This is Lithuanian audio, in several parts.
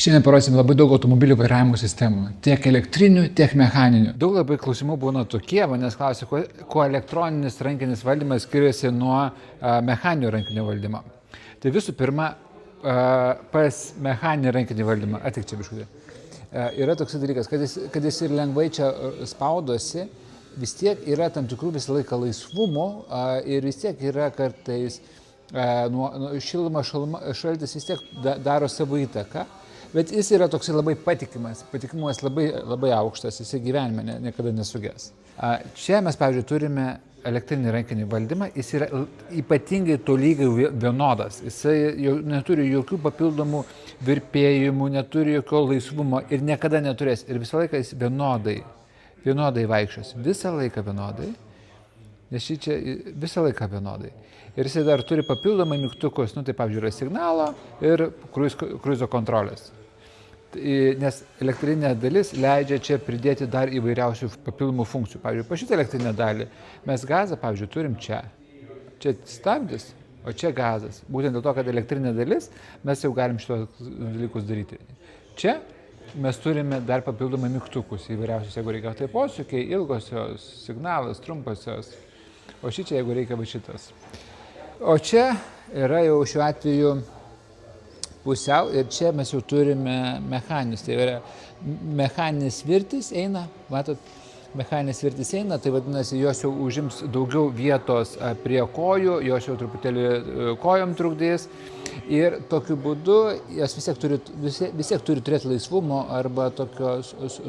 Šiandien parodysim labai daug automobilių vairavimo sistemų, tiek elektrinių, tiek mechaninių. Daug labai klausimų būna tokie, manęs klausia, kuo elektroninis rankinis valdymas skiriasi nuo mechaninio rankinio valdymo. Tai visų pirma, pas mechaninį rankinį valdymą, atik čia biškutį, yra toks dalykas, kad jis ir lengvai čia spaudosi, vis tiek yra tam tikrų visą laiką laisvumo ir vis tiek yra kartais šiluma, šaltis vis tiek daro savo įtaką. Bet jis yra toksai labai patikimas, patikimumas labai aukštas, jis gyvenime niekada nesuges. Čia mes, pavyzdžiui, turime elektrinį rankinį valdymą, jis yra ypatingai tolygiai vienodas, jisai neturi jokių papildomų virpėjimų, neturi jokio laisvumo ir niekada neturės. Ir visą laiką jis vienodai vaikščios, visą laiką vienodai, nes šį čia visą laiką vienodai. Ir jisai dar turi papildomai mygtukus, tai pavyzdžiui, yra signalo ir kruizo kontrolės. Nes elektrinė dalis leidžia čia pridėti dar įvairiausių papildomų funkcijų. Pavyzdžiui, po šitą elektrinę dalį mes gazą, pavyzdžiui, turim čia. Čia stabdis, o čia gazas. Būtent dėl to, kad elektrinė dalis, mes jau galim šitos dalykus daryti. Čia mes turime dar papildomai mygtukus įvairiausius, jeigu reikia tai posūkiai, ilgosios, signalas, trumposios. O šičia, jeigu reikia va šitas. O čia yra jau šiuo atveju pusiau ir čia mes jau turime mechaninis, tai yra mechaninis virtis eina, matot, mechaninis virtis eina, tai vadinasi, jos jau užims daugiau vietos prie kojų, jos jau truputėlį kojom trukdys ir tokiu būdu jos vis tiek turi turėti laisvumo arba tokio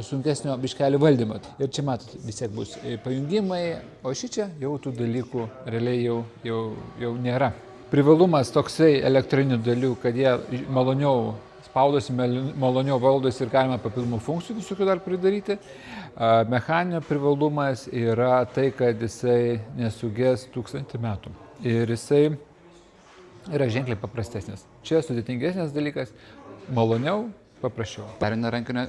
sunkesnio biškelio valdymo. Ir čia matot, vis tiek bus pajungimai, o šičia jau tų dalykų realiai jau nėra. Privalumas toksai elektrinių dalių, kad jie maloniau spaudosi, maloniau valdosi ir galima papildomų funkcijų visokių dar pridaryti. Mechaninio privalumas yra tai, kad jisai nesugės 1000 metų. Ir jisai yra ženkliai paprastesnis. Čia sudėtingesnis dalykas, maloniau, paprasčiau. Perina rankinio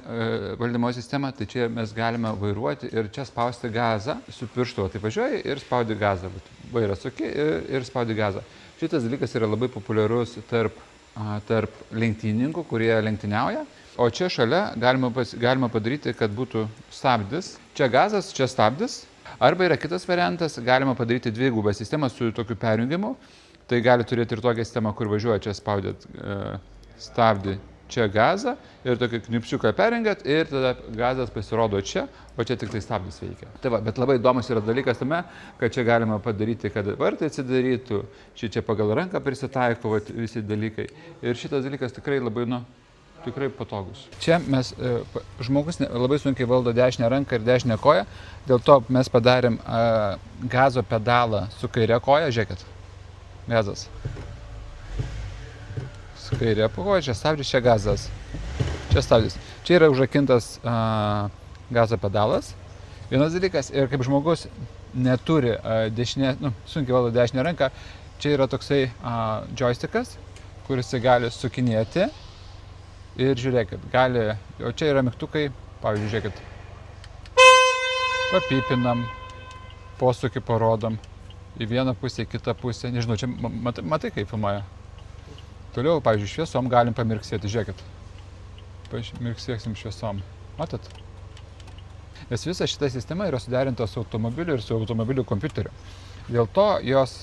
valdymo sistemą, tai čia mes galime vairuoti ir čia spausti gazą su pirštu. Tai važiuoji ir spaudi gazą. Vairą suki ir spaudi gazą. Šitas dalykas yra labai populiarus tarp lenktynininkų, kurie lenktyniauja. O čia šalia galima padaryti, kad būtų stabdis. Čia gazas, čia stabdis. Arba yra kitas variantas, galima padaryti dvigubą sistemą su tokiu perjungimu. Tai gali turėti ir tokią sistemą, kur važiuoja, čia spaudėt stabdį, čia gazą ir tokį knipšiuką perjungiat ir tada gazas pasirodo čia, o čia tik tai stabdis veikia. Tai va, bet labai įdomus yra dalykas tame, kad čia galima padaryti, kad vartai atsidarytų, čia pagal ranką prisitaiko visi dalykai. Ir šitas dalykas tikrai labai, tikrai patogus. Čia žmogus labai sunkiai valdo dešinę ranką ir dešinę koją, dėl to mes padarėm gazo pedalą su kairė koja, žiūrėkit, gazas. Su kairė koja, čia stabdis, čia gazas, čia stabdis. Čia yra užrakintas gazo pedalas. Vienas dalykas, ir kaip žmogus neturi sunkiai valdo dešinę ranką, čia yra toksai joystickas, kuris gali sukinėti. Ir žiūrėkit, o čia yra mygtukai, pavyzdžiui, žiūrėkit, papypinam, posūkį parodom į vieną pusę, į kitą pusę, nežinau, čia matai kaip filmuoja. Toliau, pavyzdžiui, šviesom galim pamirksėti, žiūrėkit, mirksėksim šviesom, matot? Nes visa šita sistema yra suderinta su automobiliu ir su automobiliu kompiuteriu. Dėl to jos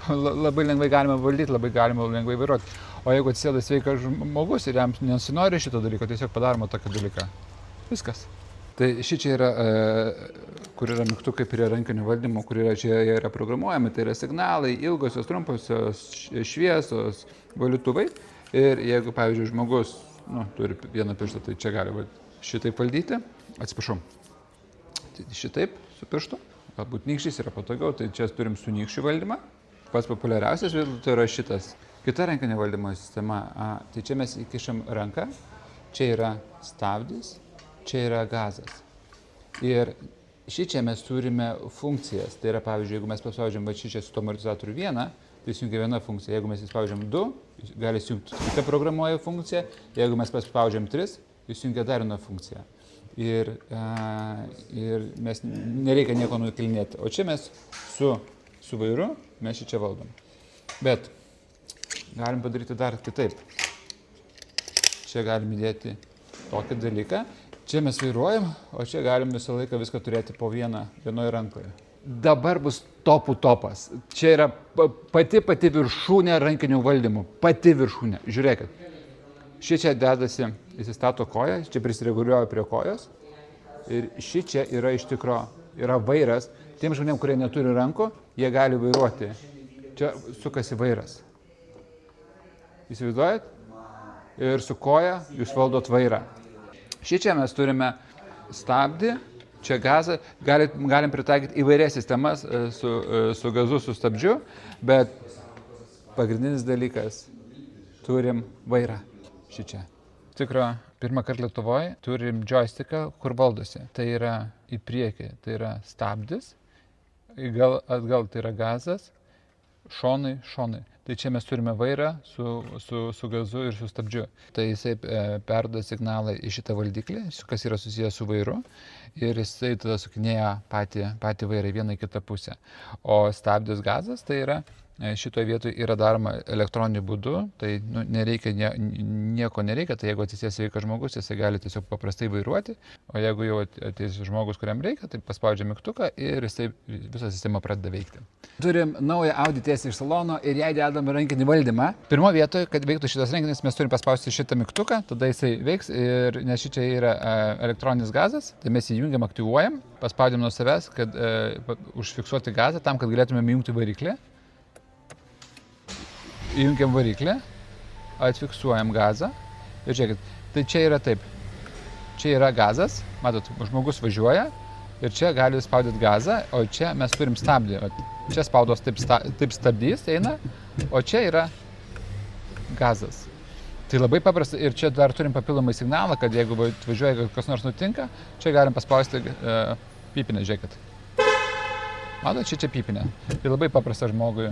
labai lengvai galima valdyti, labai galima lengvai vairuoti. O jeigu atsisėda sveikas žmogus ir jam nesinori šito dalyko, tiesiog padaroma tokį dalyką. Viskas. Tai šičia yra, kur yra mygtukai prie rankinio valdymo, kur čia yra programuojami, tai yra signalai, ilgosios, trumposios, šviesos, valytuvai. Ir jeigu, pavyzdžiui, žmogus turi vieną pirštą, tai čia gali šitaip valdyti. Atsiprašau, šitaip su pirštu. Galbūt nykščiais yra patogiau, tai čia turim su nykščių valdymą. Pats populiariausias tai yra šitas. Kita rankinio valdymo sistema, tai čia mes įkišam ranką, čia yra stabdis, čia yra gazas. Ir šičia mes turime funkcijas. Tai yra, pavyzdžiui, jeigu mes paspaudžiam šičia su amortizatoriu 1, tai įsijungia viena funkcija. Jeigu mes įspaudžiam 2, gali įsijungti kita programuoja funkcija. Jeigu mes paspaudžiam 3, įsijungia dar viena funkcija. Ir mes nereikia nieko nukelinėti. O čia mes su vairu mes šičia valdom. Bet galim padaryti dar kitaip. Čia galim įdėti tokį dalyką. Čia mes vairuojam, o čia galim visą laiką viską turėti po vienoje rankoje. Dabar bus topų topas. Čia yra pati viršūnė rankinių valdymų. Pati viršūnė. Žiūrėkit. Čia dedasi, įsistato koją, čia prisireguliuoja prie kojos. Ir čia yra iš tikro, yra vairas. Tiem žmonėm, kurie neturi rankų, jie gali vairuoti. Čia sukasi vairas. Įsivaizduojat? Ir su koja jūs valdot vairą. Čia mes turime stabdį, čia gazą, galim pritaikyti įvairias sistemas su gazu, su stabdžiu, bet pagrindinis dalykas, turim vairą čia. Tikro, pirmą kartą Lietuvoje turim joysticką, kur valdosi. Tai yra į priekį, tai yra stabdis, atgal tai yra gazas, šonai. Tai čia mes turime vairą su gazu ir su stabdžiu. Tai jisai perduoda signalą į šitą valdiklį, kas yra susijęs su vairu, ir jisai tada sukinėja patį vairą į vieną į kitą pusę. O stabdis gazas tai yra šitoje vietoje yra daroma elektroniniu būdu, tai nieko nereikia, tai jeigu atsisės sveikas žmogus, jisai gali tiesiog paprastai vairuoti, o jeigu jau ateis žmogus, kuriam reikia, tai paspaudžia mygtuką ir jisai visą sistemą pradeda veikti. Turim naują Audi tiesiai iš salono ir jai dedam rankinį valdymą. Pirmo vietoje, kad veiktų šitas rankinis, mes turim paspausti šitą mygtuką, tada jisai veiks, ir nes čia yra elektroninis gazas, tai mes jį jungiam, aktyvuojam, paspaudėm nuo savęs, kad užfiksuoti gazą, tam, kad galėtumėm įjungti variklį. Įjungiam variklį, atfiksuojam gazą ir žiūrėkit, tai čia yra taip, čia yra gazas, matot, žmogus važiuoja ir čia gali spaudyti gazą, o čia mes turim stabdį, čia spaudos taip stabdys eina, o čia yra gazas. Tai labai paprasta ir čia dar turim papildomai signalą, kad jeigu važiuoja, kas nors nutinka, čia galim paspausti pypinę, žiūrėkit. Matot, čia pipinė. Tai labai paprasta žmogui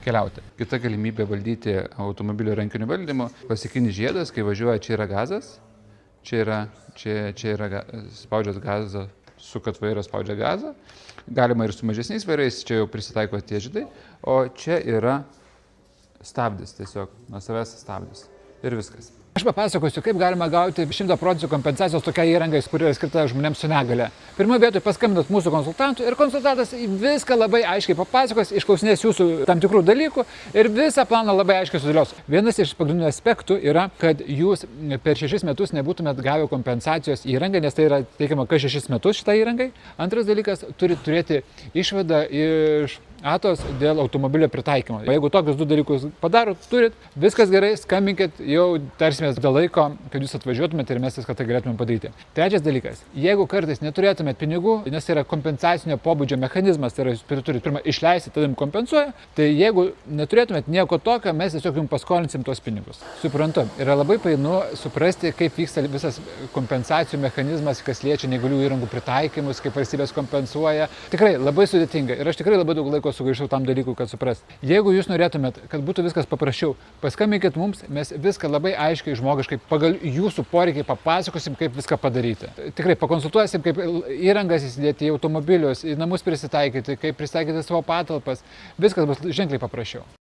keliauti. Kita galimybė valdyti automobilio rankiniu valdymu. Klasikinis žiedas, kai važiuoja, čia yra gazas, čia yra spaudžiat gazą, sukat vairą, spaudžia gazą. Galima ir su mažesniais vairais, čia jau prisitaiko tie žiedai, o čia yra stabdis, tiesiog nuo savęs stabdis. Ir viskas. Aš papasakosiu, kaip galima gauti 100% kompensacijos tokia įrangai, kuri yra skirta žmonėms su negale. Pirmoje vietoje paskambinat mūsų konsultantui ir konsultantas viską labai aiškiai papasakos, išklausinės jūsų tam tikrų dalykų ir visą planą labai aiškiai sudėlios. Vienas iš pagrindinių aspektų yra, kad jūs per 6 metus nebūtumėt gavę kompensacijos įrangai, nes tai yra teikiama kas 6 metus šitai įrangai. Antras dalykas, turit turėti išvadą iš ATOS dėl automobilio pritaikymo. Jeigu tokius 2 dalykus padarot, turit, viskas gerai, skambinkit, jau tarsimės dėl laiko, kad jūs atvažiuotumėte ir mes viską tai galėtumėm padaryti. Trečias dalykas, jeigu kartais neturėtumėt pinigų, nes tai yra kompensacinio pobūdžio mechanizmas, tai yra jūs turit pirmą išleisti, tada jums kompensuoja, tai jeigu neturėtumėt nieko tokio, mes tiesiog jums paskolinsim tuos pinigus. Suprantu, yra labai painu suprasti, kaip vyksta visas kompensacijų mechanizmas, kas liečia neįgalių įrangų pritaikymus, kaip valstybės kompensuoja. Tikrai labai sudėtinga ir aš tikrai labai daug laiko sugaišau tam dalykų, kad suprast. Jeigu jūs norėtumėt, kad būtų viskas paprasčiau, paskambinkit mums, mes viską labai aiškiai, žmogiškai, pagal jūsų poreikiai papasakosim, kaip viską padaryti. Tikrai pakonsultuosim, kaip įrangas įsidėti į automobilius, į namus prisitaikyti, kaip prisitaikyti savo patalpas. Viskas bus ženkliai paprasčiau.